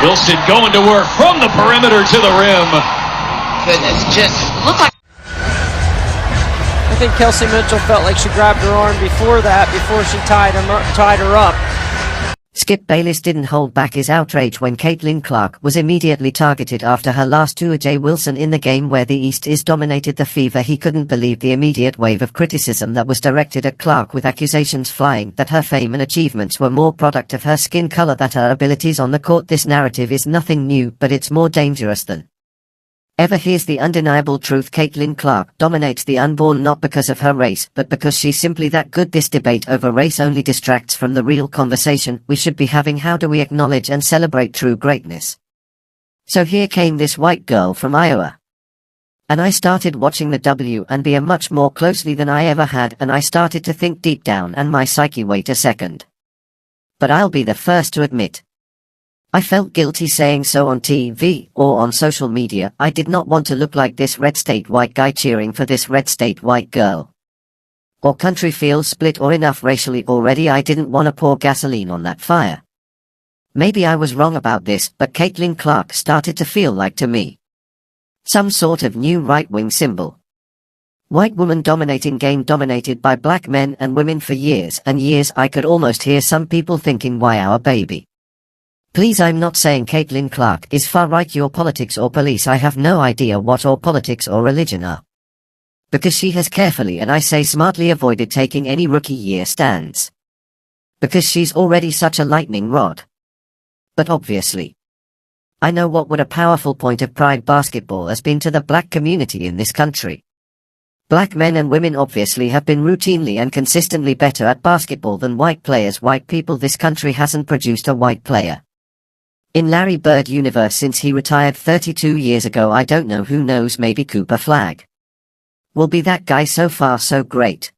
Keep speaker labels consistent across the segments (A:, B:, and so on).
A: Wilson going to work from the perimeter to the rim.
B: Goodness, just looked like...
C: I think Kelsey Mitchell felt like she grabbed her arm before that, before she tied her up.
D: Skip Bayless didn't hold back his outrage when Caitlin Clark was immediately targeted after her last to AJ Wilson in the game where the East is dominated the Fever. He couldn't believe the immediate wave of criticism that was directed at Clark, with accusations flying that her fame and achievements were more product of her skin color than her abilities on the court. This narrative is nothing new, but it's more dangerous than ever. Here's the undeniable truth: Caitlin Clark dominates the unborn not because of her race, but because she's simply that good. This debate over race only distracts from the real conversation we should be having. How do we acknowledge and celebrate true greatness? So here came this white girl from Iowa. And I started watching the WNBA much more closely than I ever had, and I started to think deep down, and my psyche, wait a second. But I'll be the first to admit, I felt guilty saying so on TV or on social media. I did not want to look like this red state white guy cheering for this red state white girl. Or country feels split or enough racially already. I didn't want to pour gasoline on that fire. Maybe I was wrong about this, but Caitlin Clark started to feel like, to me, some sort of new right-wing symbol. White woman dominating game dominated by black men and women for years and years. I could almost hear some people thinking, why our baby? Please, I'm not saying Caitlin Clark is far-right or politics or police. I have no idea what or politics or religion are. Because she has carefully, and I say smartly, avoided taking any rookie year stands. Because she's already such a lightning rod. But obviously, I know what a powerful point of pride basketball has been to the black community in this country. Black men and women obviously have been routinely and consistently better at basketball than white players. White people, this country hasn't produced a white player in Larry Bird universe since he retired 32 years ago. I don't know, who knows, maybe Cooper Flagg will be that guy. So far so great.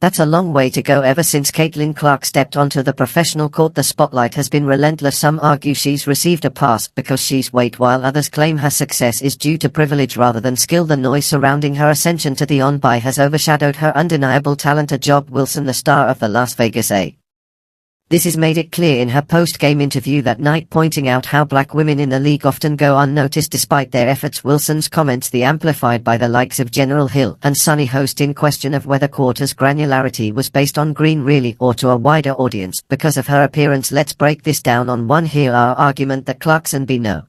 D: That's a long way to go. Ever since Caitlin Clark stepped onto the professional court, the spotlight has been relentless. Some argue she's received a pass because she's white, while others claim her success is due to privilege rather than skill. The noise surrounding her ascension to the on-by has overshadowed her undeniable talent. AJ Wilson, the star of the Las Vegas A. This has made it clear in her post-game interview that night, pointing out how black women in the league often go unnoticed despite their efforts. Wilson's comments, the amplified by the likes of General Hill and Sonny Host, in question of whether quarter's granularity was based on green really or to a wider audience because of her appearance. Let's break this down on one. Here our argument that Clarkson be no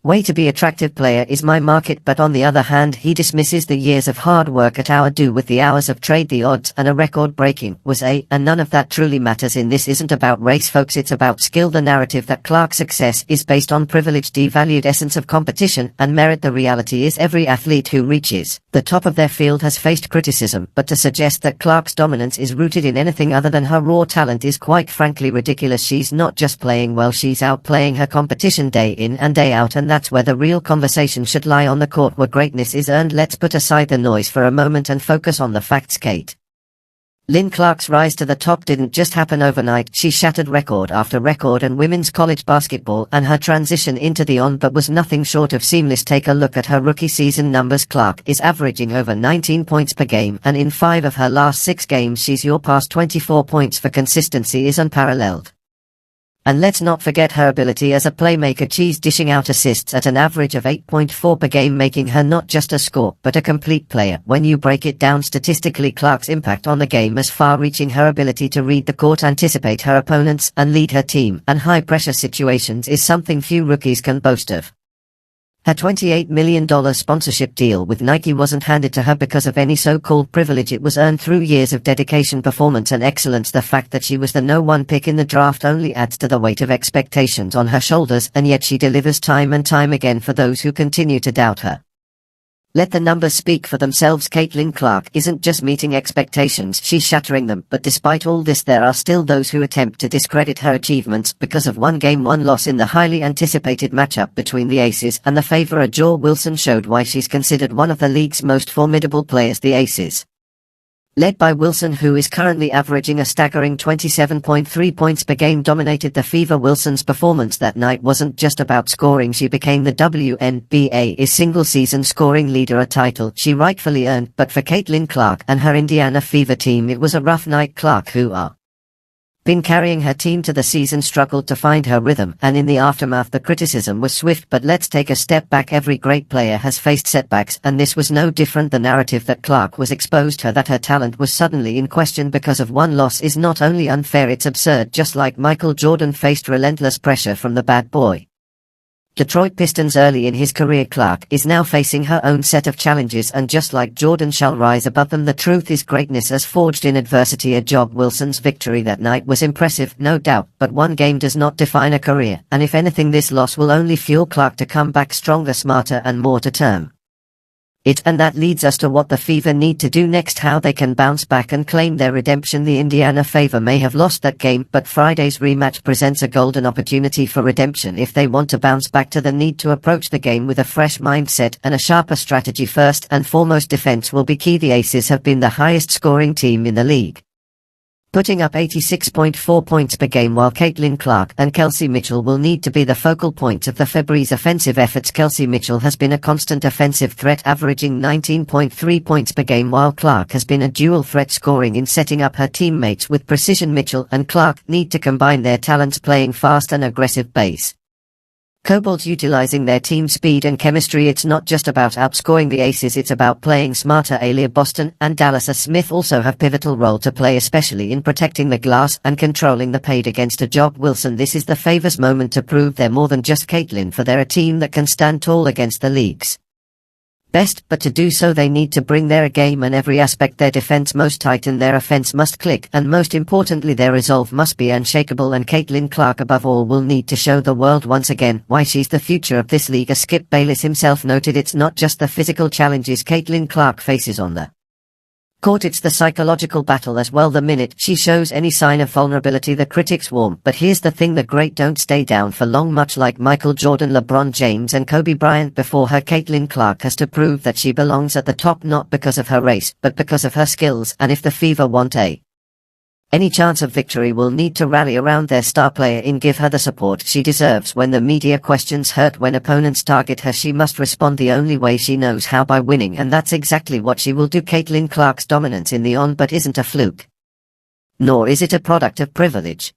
D: way to be attractive player is my market, but on the other hand he dismisses the years of hard work at our do with the hours of trade, the odds, and a record breaking was a, and none of that truly matters. In this isn't about race, folks, it's about skill. The narrative that Clark's success is based on privilege devalued essence of competition and merit. The reality is every athlete who reaches the top of their field has faced criticism, but to suggest that Clark's dominance is rooted in anything other than her raw talent is quite frankly ridiculous. She's not just playing well, she's outplaying her competition day in and day out, and that's where the real conversation should lie, on the court where greatness is earned. Let's put aside the noise for a moment and focus on the facts. Caitlin Clark's rise to the top didn't just happen overnight. She shattered record after record in women's college basketball, and her transition into the on but was nothing short of seamless. Take a look at her rookie season numbers. Clark is averaging over 19 points per game, and in 5 of her last 6 games she's past 24 points. For consistency is unparalleled. And let's not forget her ability as a playmaker. She's dishing out assists at an average of 8.4 per game, making her not just a scorer but a complete player. When you break it down statistically, Clark's impact on the game is far-reaching. Her ability to read the court, anticipate her opponents, and lead her team in high-pressure situations is something few rookies can boast of. Her $28 million sponsorship deal with Nike wasn't handed to her because of any so-called privilege. It was earned through years of dedication, performance, and excellence. The fact that she was the No. 1 pick in the draft only adds to the weight of expectations on her shoulders, and yet she delivers time and time again for those who continue to doubt her. Let the numbers speak for themselves. Caitlin Clark isn't just meeting expectations, she's shattering them. But despite all this, there are still those who attempt to discredit her achievements because of one game, one loss in the highly anticipated matchup between the Aces and the Favor. AJ Wilson showed why she's considered one of the league's most formidable players. The Aces, led by Wilson, who is currently averaging a staggering 27.3 points per game, dominated the Fever. Wilson's performance that night wasn't just about scoring. She became the WNBA's single-season scoring leader, a title she rightfully earned. But for Caitlin Clark and her Indiana Fever team, it was a rough night. Clark, who are been carrying her team to the season, struggled to find her rhythm, and in the aftermath the criticism was swift. But let's take a step back. Every great player has faced setbacks, and this was no different. The narrative that Clark was exposed to, that her talent was suddenly in question because of one loss, is not only unfair, it's absurd. Just like Michael Jordan faced relentless pressure from the bad boy Detroit Pistons early in his career, Clark is now facing her own set of challenges, and just like Jordan shall rise above them. The truth is, greatness is forged in adversity. Wilson's victory that night was impressive, no doubt, but one game does not define a career, and if anything this loss will only fuel Clark to come back stronger, smarter and more determined. And that leads us to what the Fever need to do next, how they can bounce back and claim their redemption. The Indiana Fever may have lost that game, but Friday's rematch presents a golden opportunity for redemption. If they want to bounce back, to the need to approach the game with a fresh mindset and a sharper strategy. First and foremost, defense will be key. The Aces have been the highest scoring team in the league, putting up 86.4 points per game, while Caitlin Clark and Kelsey Mitchell will need to be the focal points of the Febreze offensive efforts. Kelsey Mitchell has been a constant offensive threat, averaging 19.3 points per game, while Clark has been a dual threat, scoring in setting up her teammates with precision. Mitchell and Clark need to combine their talents, playing fast and aggressive base Cobalt, utilizing their team speed and chemistry. It's not just about outscoring the Aces, it's about playing smarter. Aaliyah Boston and Dallas Smith also have pivotal role to play, especially in protecting the glass and controlling the paint against Wilson. This is the Favor's moment to prove they're more than just Caitlin, for they're a team that can stand tall against the league's best, but to do so they need to bring their game and every aspect. Their defense must tighten, their offense must click, and most importantly their resolve must be unshakable. And Caitlin Clark above all will need to show the world once again why she's the future of this league. As Skip Bayless himself noted, it's not just the physical challenges Caitlin Clark faces on the court, it's the psychological battle as well. The minute she shows any sign of vulnerability, the critics warm. But here's the thing, the great don't stay down for long. Much like Michael Jordan, LeBron James and Kobe Bryant before her, Caitlin Clark has to prove that she belongs at the top, not because of her race, but because of her skills. And if the Fever want any chance of victory, will need to rally around their star player and give her the support she deserves. When the media questions hurt, when opponents target her, she must respond the only way she knows how, by winning, and that's exactly what she will do. Caitlin Clark's dominance in the on but isn't a fluke, nor is it a product of privilege.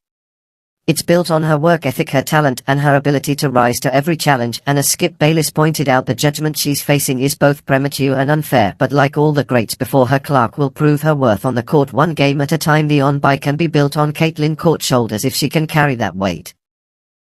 D: It's built on her work ethic, her talent, and her ability to rise to every challenge. And as Skip Bayless pointed out, the judgment she's facing is both premature and unfair, but like all the greats before her, Clark will prove her worth on the court, one game at a time. The on-by can be built on Caitlin Court's shoulders if she can carry that weight.